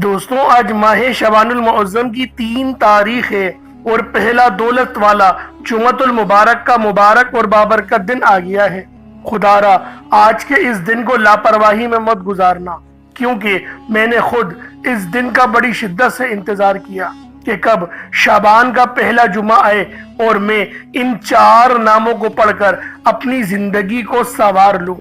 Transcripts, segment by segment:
دوستوں، آج ماہ شعبان المعظم کی 3 تاریخ ہے اور پہلا دولت والا جمعۃ المبارک کا مبارک اور بابرکت دن آ گیا ہے۔ خدا را آج کے اس دن کو لاپرواہی میں مت گزارنا، کیونکہ میں نے خود اس دن کا بڑی شدت سے انتظار کیا کہ کب شعبان کا پہلا جمعہ آئے اور میں ان 4 ناموں کو پڑھ کر اپنی زندگی کو سنوار لوں۔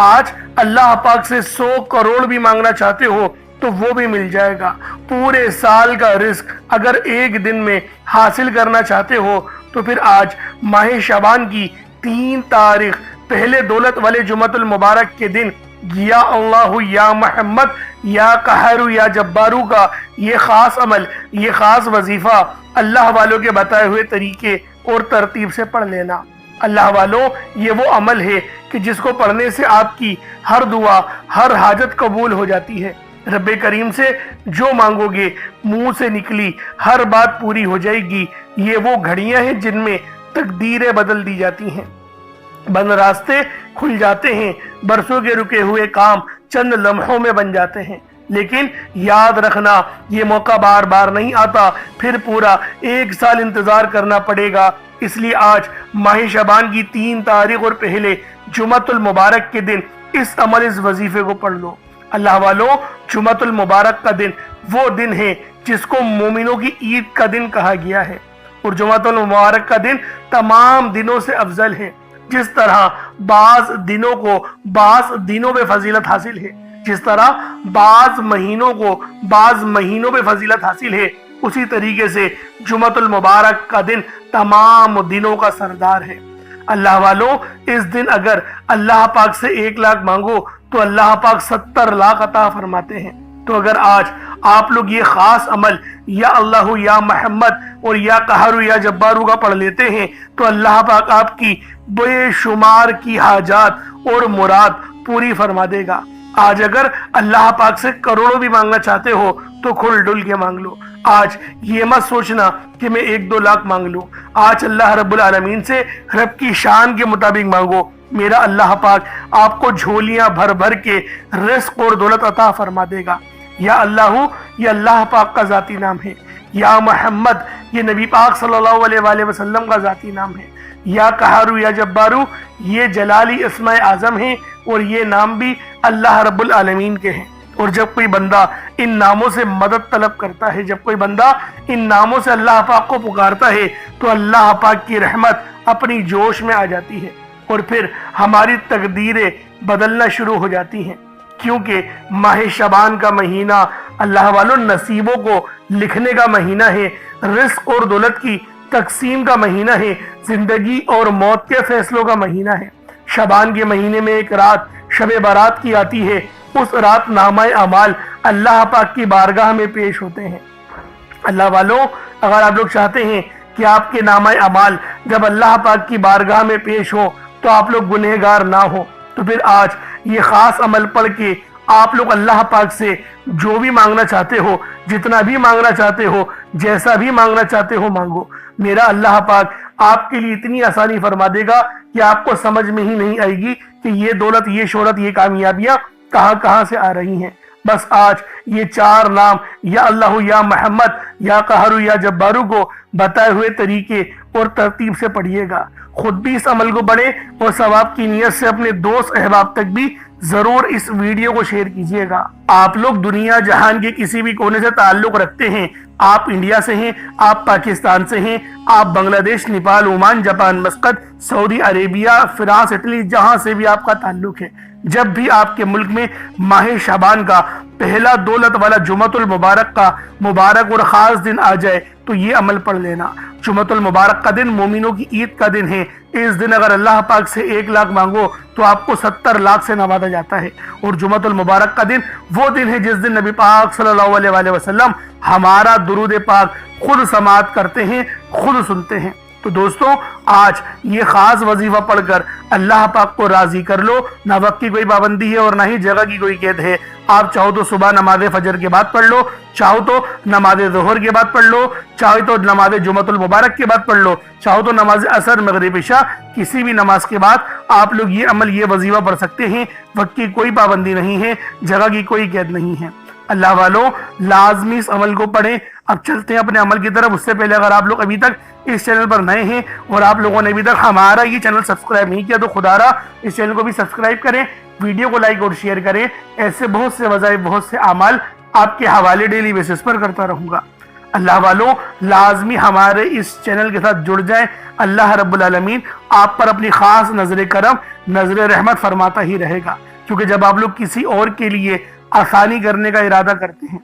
آج اللہ پاک سے 100 کروڑ بھی مانگنا چاہتے ہو تو وہ بھی مل جائے گا۔ پورے سال کا رزق اگر ایک دن میں حاصل کرنا چاہتے ہو تو پھر آج ماہ شعبان کی 3 تاریخ پہلے دولت والے جمعۃ المبارک کے دن یا اللہ یا محمد یا قہر یا جبارو کا یہ خاص عمل، یہ خاص وظیفہ اللہ والوں کے بتائے ہوئے طریقے اور ترتیب سے پڑھ لینا۔ اللہ والوں، یہ وہ عمل ہے کہ جس کو پڑھنے سے آپ کی ہر دعا، ہر حاجت قبول ہو جاتی ہے۔ رب کریم سے جو مانگو گے منہ سے نکلی ہر بات پوری ہو جائے گی۔ یہ وہ گھڑیاں ہیں جن میں تقدیریں بدل دی جاتی ہیں، بند راستے کھل جاتے ہیں، برسوں کے رکے ہوئے کام چند لمحوں میں بن جاتے ہیں۔ لیکن یاد رکھنا، یہ موقع بار بار نہیں آتا، پھر پورا 1 سال انتظار کرنا پڑے گا۔ اس لیے آج ماہ شعبان کی 3 تاریخ اور پہلے جمعۃ المبارک کے دن اس عمل، اس وظیفے کو پڑھ لو۔ اللہ والوں، جمعۃ المبارک کا دن وہ دن ہے جس کو مومنوں کی عید کا دن کہا گیا ہے، اور جمعۃ المبارک کا دن تمام دنوں سے افضل ہے۔ جس طرح بعض دنوں کو بعض دنوں میں فضیلت حاصل ہے، جس طرح بعض مہینوں کو بعض مہینوں میں فضیلت حاصل ہے، اسی طریقے سے جمعۃ المبارک کا دن تمام دنوں کا سردار ہے۔ اللہ والوں، اس دن اگر اللہ پاک سے 1 لاکھ مانگو تو اللہ پاک 70 لاکھ عطا فرماتے ہیں۔ تو اگر آج آپ لوگ یہ خاص عمل یا اللہ یا محمد اور یا قہر یا جبارو کا پڑھ لیتے ہیں تو اللہ پاک آپ کی بے شمار کی حاجات اور مراد پوری فرما دے گا۔ آج اگر اللہ پاک سے کروڑوں بھی مانگنا چاہتے ہو تو کھل ڈل کے مانگ لو۔ آج یہ مت سوچنا کہ میں 1-2 لاکھ مانگ لوں۔ آج اللہ رب العالمین سے رب کی شان کے مطابق مانگو۔ میرا اللہ پاک آپ کو جھولیاں بھر بھر کے رزق اور دولت عطا فرما دے گا۔ یا اللہ، یہ اللہ پاک کا ذاتی نام ہے۔ یا محمد، یہ نبی پاک صلی اللہ علیہ وآلہ وسلم کا ذاتی نام ہے۔ یا قہر یا جبارو، یہ جلالی اسماء اعظم ہیں اور یہ نام بھی اللہ رب العالمین کے ہیں۔ اور جب کوئی بندہ ان ناموں سے مدد طلب کرتا ہے، جب کوئی بندہ ان ناموں سے اللہ پاک کو پکارتا ہے تو اللہ پاک کی رحمت اپنی جوش میں آ جاتی ہے اور پھر ہماری تقدیریں بدلنا شروع ہو جاتی ہیں، کیونکہ ماہ شعبان کا مہینہ اللہ والوں نصیبوں کو لکھنے کا مہینہ ہے، رزق اور دولت کی تقسیم کا مہینہ ہے، زندگی اور موت کے فیصلوں کا مہینہ ہے۔ شعبان کے مہینے میں ایک رات شب برات کی آتی ہے، اس رات نامہ اعمال اللہ پاک کی بارگاہ میں پیش ہوتے ہیں۔ اللہ والوں، اگر آپ لوگ چاہتے ہیں کہ آپ کے نامہ اعمال جب اللہ پاک کی بارگاہ میں پیش ہو تو آپ لوگ گنہگار نہ ہو، تو پھر آج یہ خاص عمل پڑھ کے آپ لوگ اللہ پاک سے جو بھی مانگنا چاہتے ہو، جتنا بھی مانگنا چاہتے ہو، جیسا بھی مانگنا چاہتے ہو مانگو۔ میرا اللہ پاک آپ کے لیے اتنی آسانی فرما دے گا کہ آپ کو سمجھ میں ہی نہیں آئے گی کہ یہ دولت، یہ شہرت، یہ کامیابیاں کہاں سے آ رہی ہیں۔ بس آج یہ 4 نام یا اللہ یا محمد یا قہر یا جبارو کو بتائے ہوئے طریقے اور ترتیب سے پڑھیے گا۔ خود بھی اس عمل کو پڑھیں اور ثواب کی نیت سے اپنے دوست احباب تک بھی ضرور اس ویڈیو کو شیئر کیجیے گا۔ آپ لوگ دنیا جہان کے کسی بھی کونے سے تعلق رکھتے ہیں، آپ انڈیا سے ہیں، آپ پاکستان سے ہیں، آپ بنگلہ دیش، نیپال، عمان، جاپان، مسقط، سعودی عربیہ، فرانس، اٹلی، جہاں سے بھی آپ کا تعلق ہے، جب بھی آپ کے ملک میں ماہ شعبان کا پہلا دولت والا جمعۃ المبارک کا مبارک اور خاص دن آ جائے تو یہ عمل پڑھ لینا۔ جمعۃ المبارک کا دن مومنوں کی عید کا دن ہے۔ اس دن اگر اللہ پاک سے 1 لاکھ مانگو تو آپ کو 70 لاکھ سے نوازا جاتا ہے۔ اور جمعۃ المبارک کا دن وہ دن ہے جس دن نبی پاک صلی اللہ علیہ وآلہ وسلم ہمارا درود پاک خود سماعت کرتے ہیں، خود سنتے ہیں۔ تو دوستوں، آج یہ خاص وظیفہ پڑھ کر اللہ پاک کو راضی کر لو۔ نہ وقت کی کوئی پابندی ہے اور نہ ہی جگہ کی کوئی قید ہے۔ آپ چاہو تو صبح نماز فجر کے بعد پڑھ لو، چاہو تو نماز ظہر کے بعد پڑھ لو، چاہو تو نماز جمعۃ المبارک کے بعد پڑھ لو، چاہو تو نماز عصر، مغرب، عشاء، کسی بھی نماز کے بعد آپ لوگ یہ عمل، یہ وظیفہ پڑھ سکتے ہیں۔ وقت کی کوئی پابندی نہیں ہے، جگہ کی کوئی قید نہیں ہے۔ اللہ والوں لازمی اس عمل کو پڑھیں۔ اب چلتے ہیں اپنے عمل کی طرف۔ اس سے پہلے اگر آپ لوگ ابھی تک اس چینل پر نئے ہیں اور آپ لوگوں نے ابھی تک ہمارا یہ چینل سبسکرائب نہیں کیا تو خدا را اس چینل کو بھی سبسکرائب کریں، ویڈیو کو لائک اور شیئر کریں۔ ایسے بہت سے وظائف، بہت سے اعمال آپ کے حوالے ڈیلی بیسس پر کرتا رہوں گا۔ اللہ والوں لازمی ہمارے اس چینل کے ساتھ جڑ جائیں۔ اللہ رب العالمین آپ پر اپنی خاص نظر کرم، نظر رحمت فرماتا ہی رہے گا، کیونکہ جب آپ لوگ کسی اور کے لیے آسانی کرنے کا ارادہ کرتے ہیں،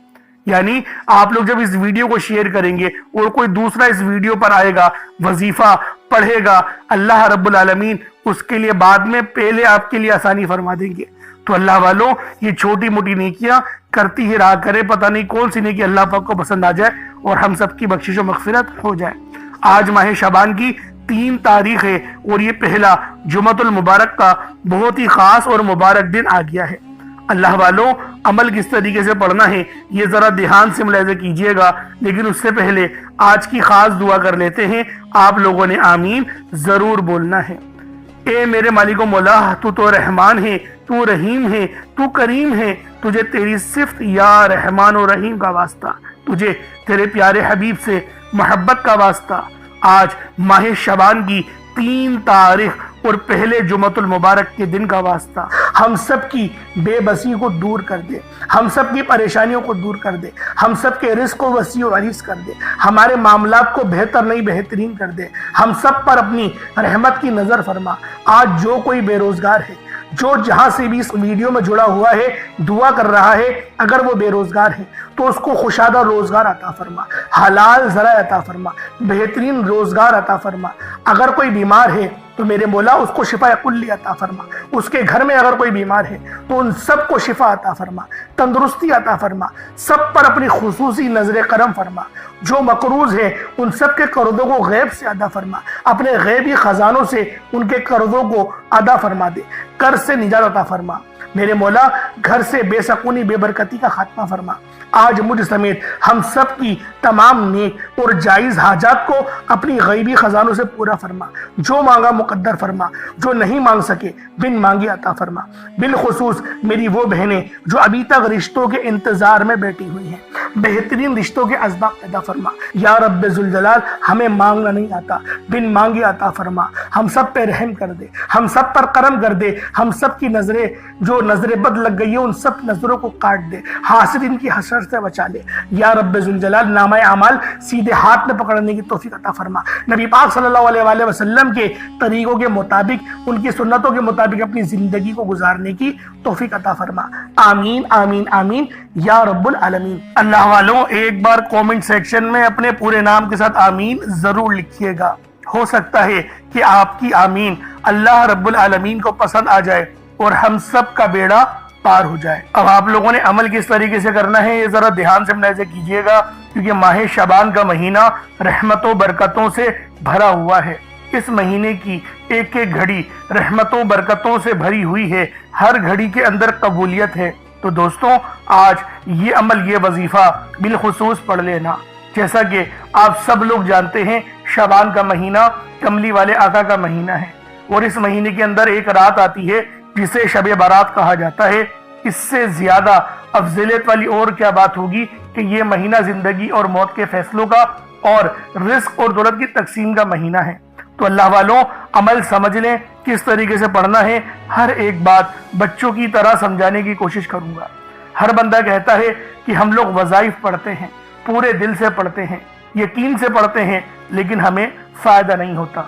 یعنی آپ لوگ جب اس ویڈیو کو شیئر کریں گے اور کوئی دوسرا اس ویڈیو پر آئے گا، وظیفہ پڑھے گا، اللہ رب العالمین اس کے لیے بعد میں پہلے آپ کے لیے آسانی فرما دیں گے۔ تو اللہ والوں یہ چھوٹی موٹی نیکیاں کرتی ہی رہا کرے، پتہ نہیں کون سی نیکی اللہ پاک کو پسند آ جائے اور ہم سب کی بخشش و مغفرت ہو جائے۔ آج ماہ شعبان کی 3 تاریخ ہے اور یہ پہلا جمعۃ المبارک کا بہت ہی خاص اور مبارک دن آ گیا ہے۔ اللہ والوں عمل کس طریقے سے پڑھنا ہے یہ ذرا دھیان سے ملاحظہ کیجئے گا، لیکن اس سے پہلے آج کی خاص دعا کر لیتے ہیں۔ آپ لوگوں نے آمین ضرور بولنا ہے۔ اے میرے مالک و مولا، تو رحمان ہے، تو رحیم ہے، تو کریم ہے، تجھے تیری صفت یا رحمان و رحیم کا واسطہ، تجھے تیرے پیارے حبیب سے محبت کا واسطہ۔ آج ماہ شعبان کی 3 تاریخ اور پہلے جمعۃ المبارک کے دن کا واسطہ، ہم سب کی بے بسی کو دور کر دے، ہم سب کی پریشانیوں کو دور کر دے، ہم سب کے رزق کو وسیع و عریض کر دے، ہمارے معاملات کو بہتر نہیں بہترین کر دے، ہم سب پر اپنی رحمت کی نظر فرما۔ آج جو کوئی بے روزگار ہے، جو جہاں سے بھی اس ویڈیو میں جڑا ہوا ہے، دعا کر رہا ہے، اگر وہ بے روزگار ہے تو اس کو خوشادہ روزگار عطا فرما، حلال ذرائع عطا فرما، بہترین روزگار عطا فرما۔ اگر کوئی بیمار ہے تو میرے مولا اس کو شفا کلی عطا فرما۔ اس کے گھر میں اگر کوئی بیمار ہے تو ان سب کو شفا عطا فرما، تندرستی عطا فرما، سب پر اپنی خصوصی نظر کرم فرما۔ جو مقروض ہے ان سب کے قرضوں کو غیب سے ادا فرما، اپنے غیبی خزانوں سے ان کے قرضوں کو ادا فرما دے، قرض سے نجات عطا فرما۔ میرے مولا گھر سے بے سکونی، بے برکتی کا خاتمہ فرما۔ آج مجھ سمیت ہم سب کی تمام نیک اور جائز حاجات کو اپنی غیبی خزانوں سے پورا فرما۔ جو مانگا مقدر فرما، جو نہیں مانگ سکے بن مانگے عطا فرما۔ بالخصوص میری وہ بہنیں جو ابھی تک رشتوں کے انتظار میں بیٹھی ہوئی ہیں، بہترین رشتوں کے اسباب پیدا فرما۔ یا رب ذوالجلال ہمیں مانگنا نہیں آتا، بن مانگے عطا فرما۔ ہم سب پہ رحم کر دے، ہم سب پر کرم کر دے، ہم سب کی نظریں جو نظر بد لگ گئی ہے ان سب نظروں کو کاٹ دے، حاسدین کی حسرت سے بچا لے۔ یا رب ذوالجلال نامہ اعمال سیدھے ہاتھ میں پکڑنے کی توفیق عطا فرما۔ نبی پاک صلی اللہ علیہ وآلہ وسلم کے طریقوں کے مطابق، ان کی سنتوں کے مطابق اپنی زندگی کو گزارنے کی توفیق عطا فرما۔ آمین آمین آمین یا رب العالمین۔ اللہ والوں ایک بار کومنٹ سیکشن میں اپنے پورے نام کے ساتھ آمین ضرور لکھیے گا۔ ہو سکتا ہے کہ آپ کی آمین اللہ رب العالمین کو پسند آ جائے اور ہم سب کا بیڑا پار ہو جائے۔ اب آپ لوگوں نے عمل کس طریقے سے کرنا ہے یہ ذرا دھیان سے ملاحظہ کیجئے گا، کیونکہ ماہ شعبان کا مہینہ رحمتوں برکتوں سے بھرا ہوا ہے۔ اس مہینے کی ایک ایک گھڑی رحمتوں برکتوں سے بھری ہوئی ہے، ہر گھڑی کے اندر قبولیت ہے۔ تو دوستوں آج یہ عمل، یہ وظیفہ بالخصوص پڑھ لینا۔ جیسا کہ آپ سب لوگ جانتے ہیں شعبان کا مہینہ کملی والے آقا کا مہینہ ہے، اور اس مہینے کے اندر ایک رات آتی ہے جسے شب برات کہا جاتا ہے۔ اس سے زیادہ افضلیت والی اور کیا بات ہوگی کہ یہ مہینہ زندگی اور موت کے فیصلوں کا اور رزق اور دولت کی تقسیم کا مہینہ ہے۔ تو اللہ والوں عمل سمجھ لیں کس طریقے سے پڑھنا ہے۔ ہر ایک بات بچوں کی طرح سمجھانے کی کوشش کروں گا۔ ہر بندہ کہتا ہے کہ ہم لوگ وظائف پڑھتے ہیں، پورے دل سے پڑھتے ہیں، یقین سے پڑھتے ہیں، لیکن ہمیں فائدہ نہیں ہوتا۔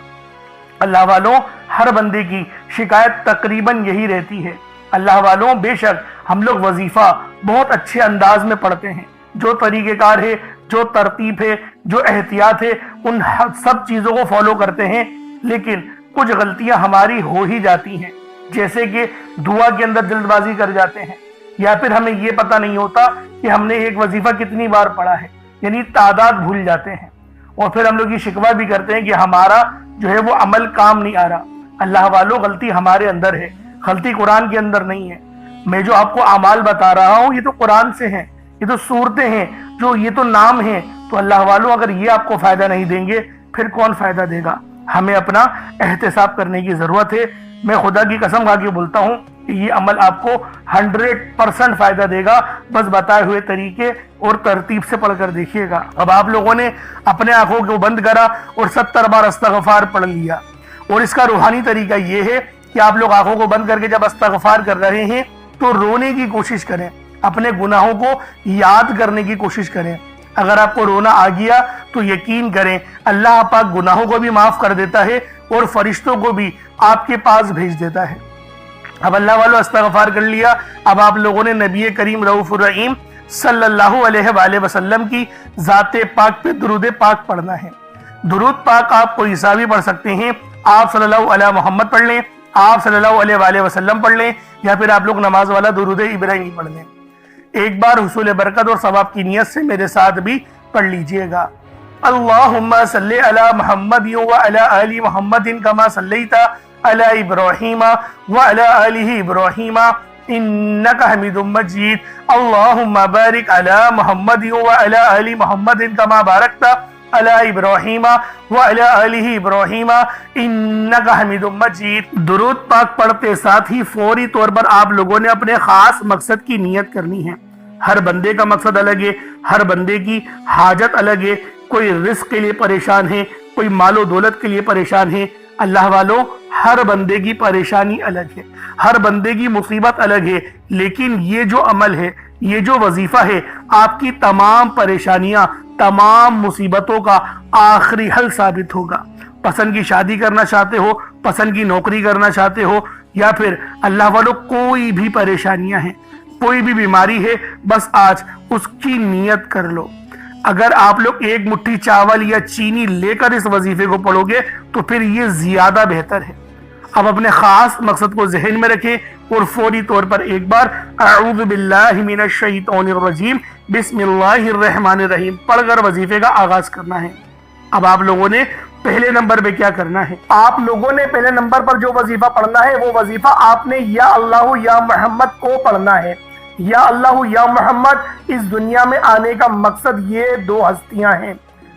اللہ والوں ہر بندے کی شکایت تقریباً یہی رہتی ہے۔ اللہ والوں بے شک ہم لوگ وظیفہ بہت اچھے انداز میں پڑھتے ہیں، جو طریقہ کار ہے، جو ترتیب ہے، جو احتیاط ہے، ان سب چیزوں کو فالو کرتے ہیں، لیکن کچھ غلطیاں ہماری ہو ہی جاتی ہیں، جیسے کہ دعا کے اندر جلد بازی کر جاتے ہیں، یا پھر ہمیں یہ پتہ نہیں ہوتا کہ ہم نے ایک وظیفہ کتنی بار پڑھا ہے، یعنی تعداد بھول جاتے ہیں، اور پھر ہم لوگ یہ شکوہ بھی کرتے ہیں کہ ہمارا جو ہے وہ عمل کام نہیں آ رہا۔ اللہ والوں غلطی ہمارے اندر ہے، غلطی قرآن کے اندر نہیں ہے۔ میں جو آپ کو اعمال بتا رہا ہوں یہ تو قرآن سے ہیں، یہ تو صورتیں ہیں، جو یہ تو نام ہیں۔ تو اللہ والوں اگر یہ آپ کو فائدہ نہیں دیں گے پھر کون فائدہ دے گا؟ ہمیں اپنا احتساب کرنے کی ضرورت ہے۔ میں خدا کی قسم کھا کے بولتا ہوں کہ یہ عمل آپ کو 100% فائدہ دے گا، بس بتائے ہوئے طریقے اور ترتیب سے پڑھ کر دیکھیے گا۔ اب آپ لوگوں نے اپنے آنکھوں کو بند کرا اور 70 بار استغفار پڑھ لیا، اور اس کا روحانی طریقہ یہ ہے کہ آپ لوگ آنکھوں کو بند کر کے جب استغفار کر رہے ہیں تو رونے کی کوشش کریں، اپنے گناہوں کو یاد کرنے کی کوشش کریں۔ اگر آپ کو رونا آ گیا تو یقین کریں اللہ پاک گناہوں کو بھی معاف کر دیتا ہے اور فرشتوں کو بھی آپ کے پاس بھیج دیتا ہے۔ اب اللہ والو استغفار کر لیا، اب آپ لوگوں نے نبی کریم رؤوف الرحیم صلی اللہ علیہ وآلہ وسلم کی ذات پاک پہ درود پاک پڑھنا ہے۔ درود پاک آپ کوئی سا بھی پڑھ سکتے ہیں، آپ صلی اللہ علیہ محمد پڑھ لیں، آپ صلی اللہ علیہ وآلہ وسلم پڑھ لیں، یا پھر آپ لوگ نماز والا درود ابراہیمی پڑھ لیں۔ ایک بار حصول برکت اور ثواب کی نیت سے میرے ساتھ بھی پڑھ لیجئے گا۔ اللہم صلی علی محمد وعلی آل محمد کما صلیت علی ابراہیم وعلی آل ابراہیم انکا حمید مجید۔ اللہم بارک علی محمد وعلی آل محمد کما بارکت علی ابراہیم وعلی آل ابراہیم انکا حمید مجید۔ درود پاک پڑھتے ساتھ ہی فوری طور پر آپ لوگوں نے اپنے خاص مقصد کی نیت کرنی ہے۔ ہر بندے کا مقصد الگ ہے، ہر بندے کی حاجت الگ ہے، کوئی رزق کے لیے پریشان ہے، کوئی مال و دولت کے لیے پریشان ہے۔ اللہ والوں ہر بندے کی پریشانی الگ ہے، ہر بندے کی مصیبت الگ ہے، لیکن یہ جو عمل ہے، یہ جو وظیفہ ہے، آپ کی تمام پریشانیاں، تمام مصیبتوں کا آخری حل ثابت ہوگا۔ پسند کی شادی کرنا چاہتے ہو، پسند کی نوکری کرنا چاہتے ہو، یا پھر اللہ والوں کوئی بھی پریشانیاں ہیں، کوئی بھی بیماری ہے، بس آج اس کی نیت کر لو۔ اگر آپ لوگ ایک مٹھی چاول یا چینی لے کر اس وظیفے کو پڑھو گے تو پھر یہ زیادہ بہتر ہے۔ اب اپنے خاص مقصد کو ذہن میں رکھیں اور فوری طور پر ایک بار اعوذ باللہ من الشیطان الرجیم بسم اللہ الرحمن الرحیم پڑھ کر وظیفے کا آغاز کرنا ہے۔ اب آپ لوگوں نے پہلے نمبر پہ کیا کرنا ہے؟ آپ لوگوں نے پہلے نمبر پر جو وظیفہ پڑھنا ہے وہ وظیفہ آپ نے یا اللہ یا محمد کو پڑھنا ہے۔ یا اللہ یا محمد اس دنیا میں آنے کا مقصد یہ دو ہستیاں ہیں،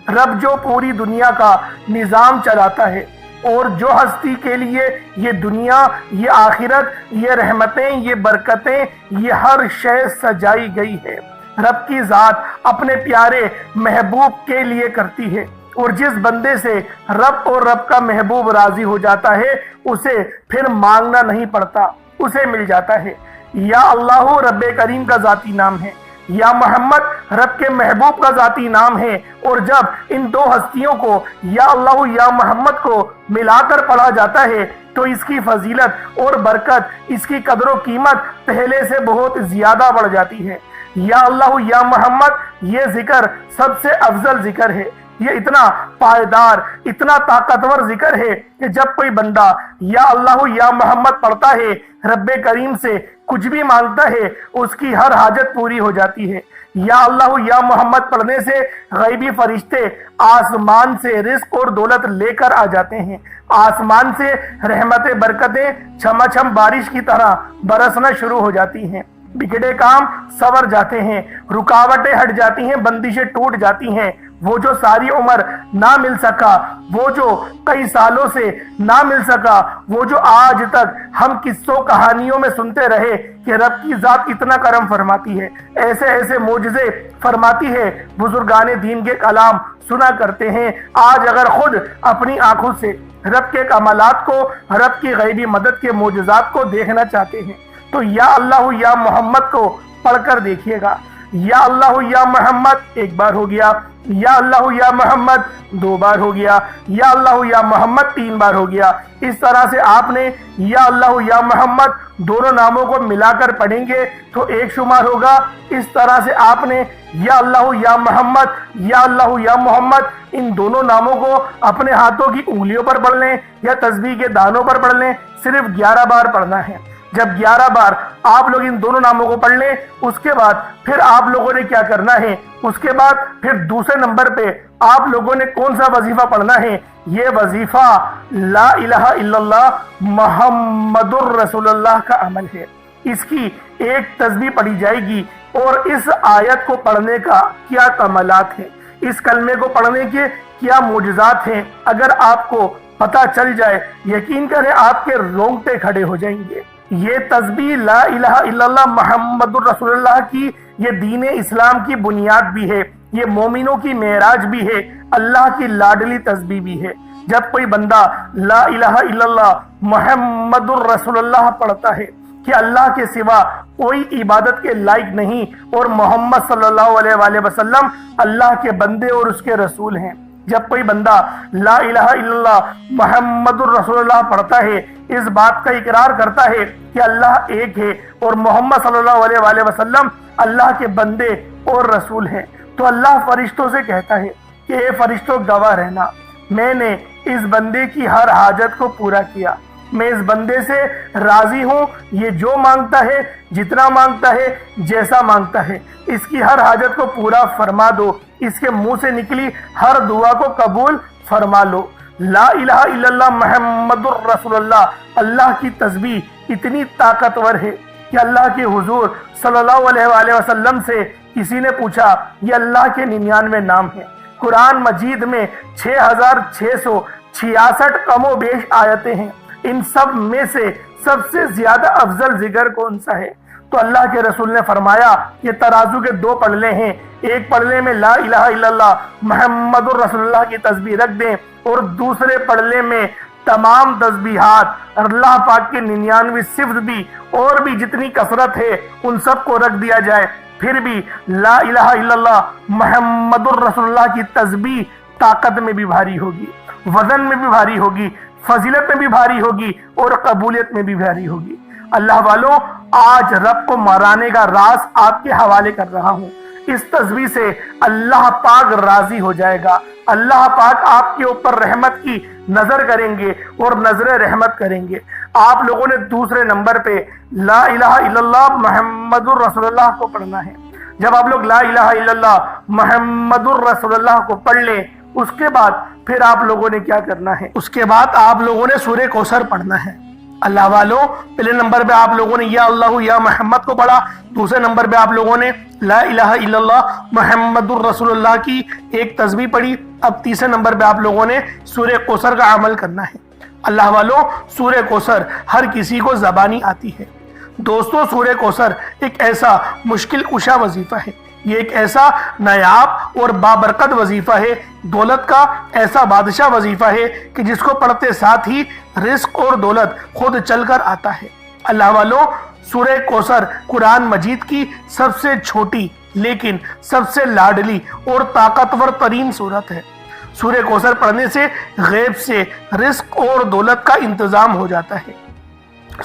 رب جو پوری دنیا کا نظام چلاتا ہے، اور جو ہستی کے لیے یہ دنیا، یہ آخرت، یہ رحمتیں، یہ برکتیں، یہ ہر شے سجائی گئی ہے، رب کی ذات اپنے پیارے محبوب کے لیے کرتی ہے، اور جس بندے سے رب اور رب کا محبوب راضی ہو جاتا ہے اسے پھر مانگنا نہیں پڑتا، اسے مل جاتا ہے۔ یا اللہ رب کریم کا ذاتی نام ہے، یا محمد رب کے محبوب کا ذاتی نام ہے، اور جب ان دو ہستیوں کو یا اللہ یا محمد کو ملا کر پڑھا جاتا ہے تو اس کی فضیلت اور برکت، اس کی قدر و قیمت پہلے سے بہت زیادہ بڑھ جاتی ہے۔ یا اللہ یا محمد یہ ذکر سب سے افضل ذکر ہے، یہ اتنا پائیدار، اتنا طاقتور ذکر ہے کہ جب کوئی بندہ یا اللہ یا محمد پڑھتا ہے، رب کریم سے کچھ بھی مانگتا ہے، اس کی ہر حاجت پوری ہو جاتی ہے۔ یا اللہ یا محمد پڑھنے سے غیبی فرشتے آسمان سے رزق اور دولت لے کر آ جاتے ہیں، آسمان سے رحمت برکتیں چھما چھم بارش کی طرح برسنا شروع ہو جاتی ہیں، بگڑے کام سور جاتے ہیں، رکاوٹیں ہٹ جاتی ہیں، بندشیں ٹوٹ جاتی ہیں۔ وہ جو ساری عمر نہ مل سکا، وہ جو کئی سالوں سے نہ مل سکا، وہ جو آج تک ہم قصوں کہانیوں میں سنتے رہے کہ رب کی ذات اتنا کرم فرماتی ہے، ایسے ایسے معجزے فرماتی ہے، بزرگان دین کے کلام سنا کرتے ہیں، آج اگر خود اپنی آنکھوں سے رب کے کمالات کو، رب کی غیبی مدد کے معجزات کو دیکھنا چاہتے ہیں تو یا اللہ یا محمد کو پڑھ کر دیکھیے گا۔ یا اللہ یا محمد ایک بار ہو گیا، یا اللہ یا محمد دو بار ہو گیا، یا اللہ یا محمد تین بار ہو گیا۔ اس طرح سے آپ نے یا اللہ یا محمد دونوں ناموں کو ملا کر پڑھیں گے تو ایک شمار ہوگا۔ اس طرح سے آپ نے یا اللہ یا محمد، یا اللہ یا محمد ان دونوں ناموں کو اپنے ہاتھوں کی انگلیوں پر پڑھ لیں یا تسبیح کے دانوں پر پڑھ لیں، صرف 11 بار پڑھنا ہے۔ جب 11 بار آپ لوگ ان دونوں ناموں کو پڑھ لیں، اس کے بعد پھر آپ لوگوں نے کیا کرنا ہے؟ اس کے بعد پھر دوسرے نمبر پہ آپ لوگوں نے کون سا وظیفہ پڑھنا ہے؟ یہ وظیفہ لا الہ الا اللہ محمد الرسول اللہ کا عمل ہے۔ اس کی ایک تسبیح پڑھی جائے گی، اور اس آیت کو پڑھنے کا کیا کمالات ہیں، اس کلمے کو پڑھنے کے کیا معجزات ہیں، اگر آپ کو پتہ چل جائے، یقین کریں آپ کے رونگٹے کھڑے ہو جائیں گے۔ یہ تسبیح لا الہ الا اللہ محمد الرسول اللہ کی یہ دین اسلام کی بنیاد بھی ہے، یہ مومنوں کی معراج بھی ہے، اللہ کی لاڈلی تسبیح بھی ہے۔ جب کوئی بندہ لا الہ الا اللہ محمد الرسول اللہ پڑھتا ہے کہ اللہ کے سوا کوئی عبادت کے لائق نہیں اور محمد صلی اللہ علیہ وآلہ وسلم اللہ کے بندے اور اس کے رسول ہیں، جب کوئی بندہ لا الہ الا اللہ محمد الرسول اللہ پڑھتا ہے، اس بات کا اقرار کرتا ہے کہ اللہ ایک ہے اور محمد صلی اللہ علیہ وآلہ وسلم اللہ کے بندے اور رسول ہیں، تو اللہ فرشتوں سے کہتا ہے کہ اے فرشتوں گواہ رہنا، میں نے اس بندے کی ہر حاجت کو پورا کیا، میں اس بندے سے راضی ہوں، یہ جو مانگتا ہے، جتنا مانگتا ہے، جیسا مانگتا ہے، اس کی ہر حاجت کو پورا فرما دو، اس کے منہ سے نکلی ہر دعا کو قبول فرما لو۔ لا الہ الا اللہ محمد الرسول اللہ، اللہ کی تسبیح اتنی طاقتور ہے کہ اللہ کے حضور صلی اللہ علیہ وآلہ وسلم سے کسی نے پوچھا، یہ اللہ کے 99 نام ہیں، قرآن مجید میں 6666 کم و بیش آیتیں ہیں، ان سب میں سے سب سے زیادہ افضل ذکر کون سا ہے؟ تو اللہ کے رسول نے فرمایا یہ ترازو کے 2 پلڑے ہیں، ایک پلڑے میں لا الہ الا اللہ محمد الرسول اللہ کی تسبیح رکھ دیں اور دوسرے پلڑے میں تمام تسبیحات اللہ پاک کے 99 صفت بھی اور بھی جتنی کثرت ہے ان سب کو رکھ دیا جائے، پھر بھی لا الہ الا اللہ محمد الرسول اللہ کی تسبیح طاقت میں بھی بھاری ہوگی، وزن میں بھی بھاری ہوگی، فضیلت میں بھی بھاری ہوگی اور قبولیت میں بھی بھاری ہوگی۔ اللہ والوں، آج رب کو مرانے کا راز آپ کے حوالے کر رہا ہوں، اس تسبیح سے اللہ پاک راضی ہو جائے گا، اللہ پاک آپ کے اوپر رحمت کی نظر کریں گے اور نظر رحمت کریں گے۔ آپ لوگوں نے دوسرے نمبر پہ لا الہ الا اللہ محمد الرسول اللہ کو پڑھنا ہے۔ جب آپ لوگ لا الہ الا اللہ محمد الرسول اللہ کو پڑھ لیں، اس کے بعد پھر آپ لوگوں نے کیا کرنا ہے؟ اس کے بعد آپ لوگوں نے سورہ کوثر پڑھنا ہے۔ اللہ والوں، پہلے نمبر پہ آپ لوگوں نے یا اللہ یا محمد کو پڑھا، دوسرے نمبر پہ آپ لوگوں نے لا الہ الا اللہ محمد الرسول اللہ کی ایک تسبیح پڑھی، اب تیسرے نمبر پہ آپ لوگوں نے سورہ کوثر کا عمل کرنا ہے۔ اللہ والوں، سورہ کوثر ہر کسی کو زبانی آتی ہے۔ دوستو، سورہ کوثر ایک ایسا مشکل کشا وظیفہ ہے، یہ ایک ایسا نایاب اور بابرکت وظیفہ ہے، دولت کا ایسا بادشاہ وظیفہ ہے کہ جس کو پڑھتے ساتھ ہی رزق اور دولت خود چل کر آتا ہے۔ اللہ والوں، سورہ کوثر قرآن مجید کی سب سے چھوٹی لیکن سب سے لاڈلی اور طاقتور ترین سورت ہے۔ سورہ کوثر پڑھنے سے غیب سے رزق اور دولت کا انتظام ہو جاتا ہے۔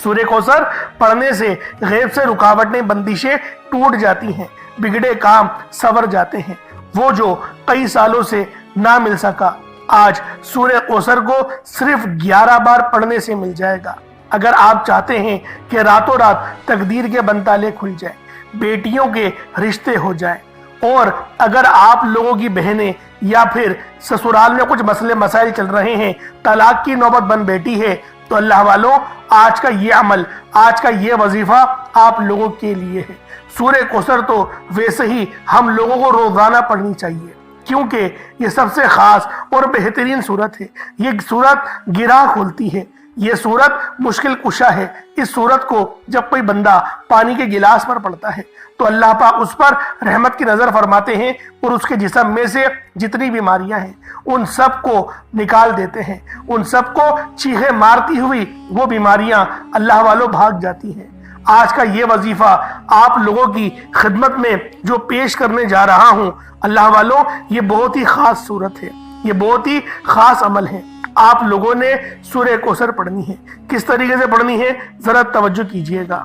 سورہ کوثر پڑھنے سے غیب سے رکاوٹیں، بندشیں ٹوٹ جاتی ہیں، بگڑے کام سنور جاتے ہیں۔ وہ جو کئی سالوں سے نہ مل سکا، آج سورہ کوثر کو صرف 11 بار پڑھنے سے مل جائے گا۔ اگر آپ چاہتے ہیں کہ راتوں رات تقدیر کے بنتالے کھل جائیں، بیٹیوں کے رشتے ہو جائیں، اور اگر آپ لوگوں کی بہنیں یا پھر سسرال میں کچھ مسئلے مسائل چل رہے ہیں، طلاق کی نوبت بن بیٹھی ہے، تو اللہ والوں، آج کا یہ عمل، آج کا یہ وظیفہ آپ لوگوں کے لیے ہے۔ سورہ کوثر تو ویسے ہی ہم لوگوں کو روزانہ پڑھنی چاہیے، کیونکہ یہ سب سے خاص اور بہترین سورت ہے۔ یہ سورت گرہ کھولتی ہے، یہ سورت مشکل کشا ہے۔ اس سورت کو جب کوئی بندہ پانی کے گلاس پر پڑھتا ہے تو اللہ پاک اس پر رحمت کی نظر فرماتے ہیں اور اس کے جسم میں سے جتنی بیماریاں ہیں ان سب کو نکال دیتے ہیں، ان سب کو چیخے مارتی ہوئی وہ بیماریاں اللہ والوں بھاگ جاتی ہیں۔ آج کا یہ وظیفہ آپ لوگوں کی خدمت میں جو پیش کرنے جا رہا ہوں، اللہ والوں، یہ بہت ہی خاص صورت ہے، یہ بہت ہی خاص عمل ہے۔ آپ لوگوں نے سورہ کوثر پڑھنی ہے۔ کس طریقے سے پڑھنی ہے ذرا توجہ کیجئے گا۔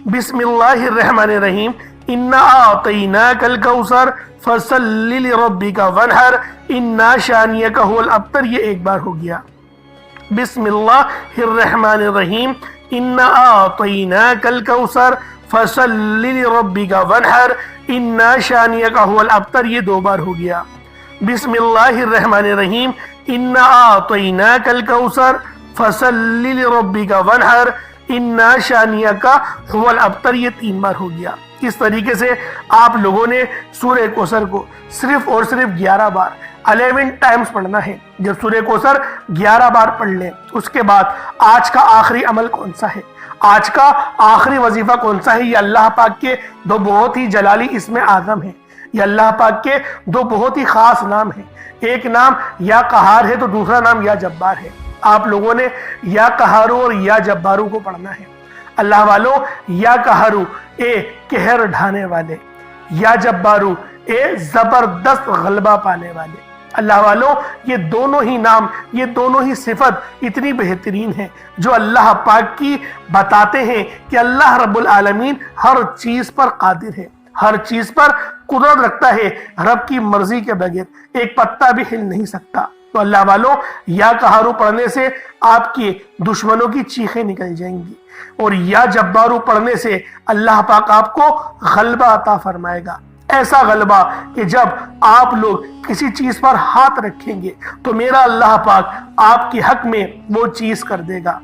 بسم اللہ الرحمن الرحیم، انا اعطیناک الکوثر فصلی لربک وانحر انا شانیک هو الابتر۔ یہ ایک بار ہو گیا۔ بسم اللہ الرحمن الرحیم، انا اعطیناک الکوثر فصلی لربک وانحر انا شانیک هو الابتر۔ یہ 2 بار ہو گیا۔ بسم اللہ الرحمن الرحیم، انا اعطیناک الکوثر فصلی لربک وانحر انا شانیک هو الابتر۔ یہ 3 بار ہو گیا۔ اس طریقے سے آپ لوگوں نے سورہ کوثر کو صرف اور صرف 11 بار 11 ٹائمز پڑھنا ہے۔ جب سورہ کوثر 11 بار پڑھ لیں، اس کے بعد آج کا آخری عمل کون سا ہے؟ آج کا آخری وظیفہ کون سا ہے؟ یہ اللہ پاک کے دو بہت ہی جلالی اسم اعظم ہیں، یہ اللہ پاک کے دو بہت ہی خاص نام ہیں۔ ایک نام یا قہار ہے تو دوسرا نام یا جبار ہے۔ آپ لوگوں نے یا قہارو اور یا جبارو کو پڑھنا ہے۔ اللہ والو، یا قہارو اے قہر ڈھانے والے، یا جبارو اے زبردست غلبہ پانے والے۔ اللہ والو، یہ دونوں ہی نام، یہ دونوں ہی صفت اتنی بہترین ہیں جو اللہ پاک کی بتاتے ہیں کہ اللہ رب العالمین ہر چیز پر قادر ہے، ہر چیز پر قدرت رکھتا ہے، رب کی مرضی کے بغیر ایک پتا بھی ہل نہیں سکتا۔ تو اللہ والو، یا قہارو پڑھنے سے آپ کے دشمنوں کی چیخیں نکل جائیں گی، اور یا جبارو پڑھنے سے اللہ پاک آپ کو غلبہ عطا فرمائے گا، ایسا غلبہ کہ جب آپ لوگ کسی چیز پر ہاتھ رکھیں گے تو میرا اللہ پاک آپ کے حق میں وہ چیز کر دے گا۔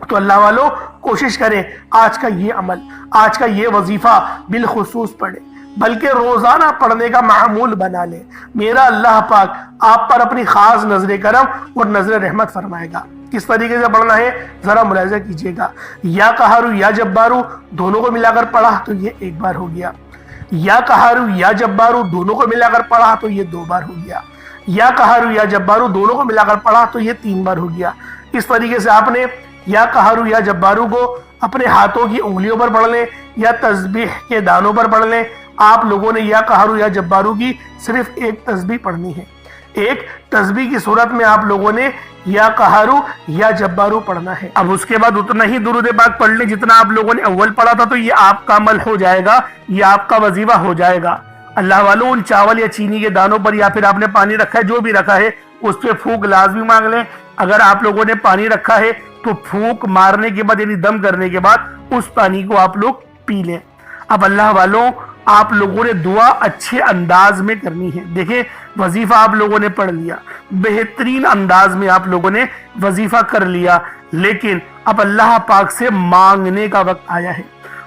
تو اللہ والو، کوشش کریں آج کا یہ عمل، آج کا یہ وظیفہ بالخصوص پڑھیں، بلکہ روزانہ پڑھنے کا معمول بنا لیں۔ میرا اللہ پاک آپ پر اپنی خاص نظر کرم اور نظر رحمت فرمائے گا۔ کس طریقے سے پڑھنا ہے ذرا ملاحظہ کیجئے گا۔ یا قہارو یا جبارو دونوں کو ملا کر پڑھا تو یہ ایک بار ہو گیا، یا قہارو یا جبارو دونوں کو ملا کر پڑھا تو یہ دو بار ہو گیا، یا قہارو یا جبارو دونوں کو ملا کر پڑھا تو یہ تین بار ہو گیا۔ اس طریقے سے آپ نے یا قہارو یا جبارو کو اپنے ہاتھوں کی انگلیوں پر پڑھ لیں یا تسبیح کے دانوں پر پڑھ لیں۔ آپ لوگوں نے یا قہارو یا جبارو کی صرف ایک تسبیح پڑھنی ہے، ایک تسبیح کی صورت میں آپ لوگوں نے یا قہارو یا جبارو پڑھنا ہے۔ اب اس کے بعد اتنا ہی درود پاک پڑھ لیں جتنا آپ لوگوں نے اول پڑھا تھا، تو یہ آپ کا عمل ہو جائے گا، یہ آپ کا وظیفہ ہو جائے گا۔ اللہ والوں، ان چاول یا چینی کے دانوں پر یا پھر آپ نے پانی رکھا ہے، جو بھی رکھا ہے اس پہ پھونک لازمی مانگ لیں۔ اگر آپ لوگوں نے پانی رکھا ہے تو پھونک مارنے کے بعد، یعنی دم کرنے کے بعد اس پانی کو آپ لوگ پی لیں۔ اب اللہ والوں، آپ لوگوں نے دعا اچھے انداز میں کرنی ہے۔ دیکھیں، وظیفہ آپ لوگوں نے پڑھ لیا، بہترین انداز میں آپ لوگوں نے وظیفہ کر لیا، لیکن اب اللہ پاک سے مانگنے کا وقت آیا ہے۔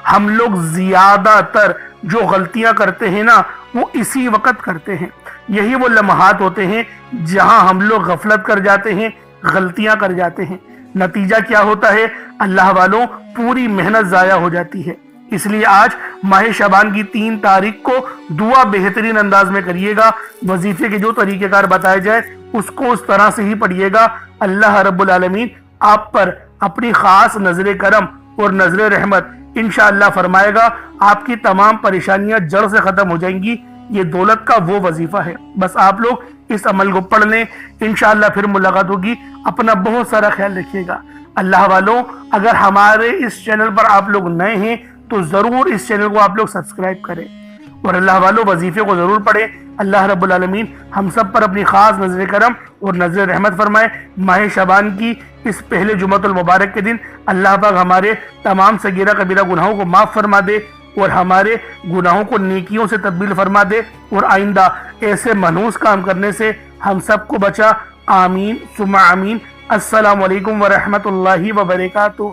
ہم لوگ زیادہ تر جو غلطیاں کرتے ہیں نا، وہ اسی وقت کرتے ہیں۔ یہی وہ لمحات ہوتے ہیں جہاں ہم لوگ غفلت کر جاتے ہیں، غلطیاں کر جاتے ہیں۔ نتیجہ کیا ہوتا ہے اللہ والوں؟ پوری محنت ضائع ہو جاتی ہے۔ اس لیے آج ماہ شعبان کی 3 تاریخ کو دعا بہترین انداز میں کریے گا۔ وظیفے کے جو طریقہ کار بتائے جائے اس کو اس طرح سے ہی پڑھیے گا۔ اللہ رب العالمین آپ پر اپنی خاص نظر کرم اور نظر رحمت انشاءاللہ فرمائے گا۔ آپ کی تمام پریشانیاں جڑ سے ختم ہو جائیں گی۔ یہ دولت کا وہ وظیفہ ہے، بس آپ لوگ اس عمل کو پڑھ لیں، انشاءاللہ پھر ملاقات ہوگی۔ اپنا بہت سارا خیال رکھیے گا۔ اللہ والوں، اگر ہمارے اس چینل پر آپ لوگ نئے ہیں تو ضرور اس چینل کو آپ لوگ سبسکرائب کریں، اور اللہ والوں وظیفے کو ضرور پڑھیں۔ اللہ رب العالمین ہم سب پر اپنی خاص نظر کرم اور نظر رحمت فرمائے۔ ماہ شعبان کی اس پہلے جمعۃ المبارک کے دن اللہ پاک ہمارے تمام صغیرہ کبیرہ گناہوں کو معاف فرما دے اور ہمارے گناہوں کو نیکیوں سے تبدیل فرما دے، اور آئندہ ایسے منحوس کام کرنے سے ہم سب کو بچا۔ آمین ثم آمین۔ السلام علیکم ورحمۃ اللہ وبرکاتہ۔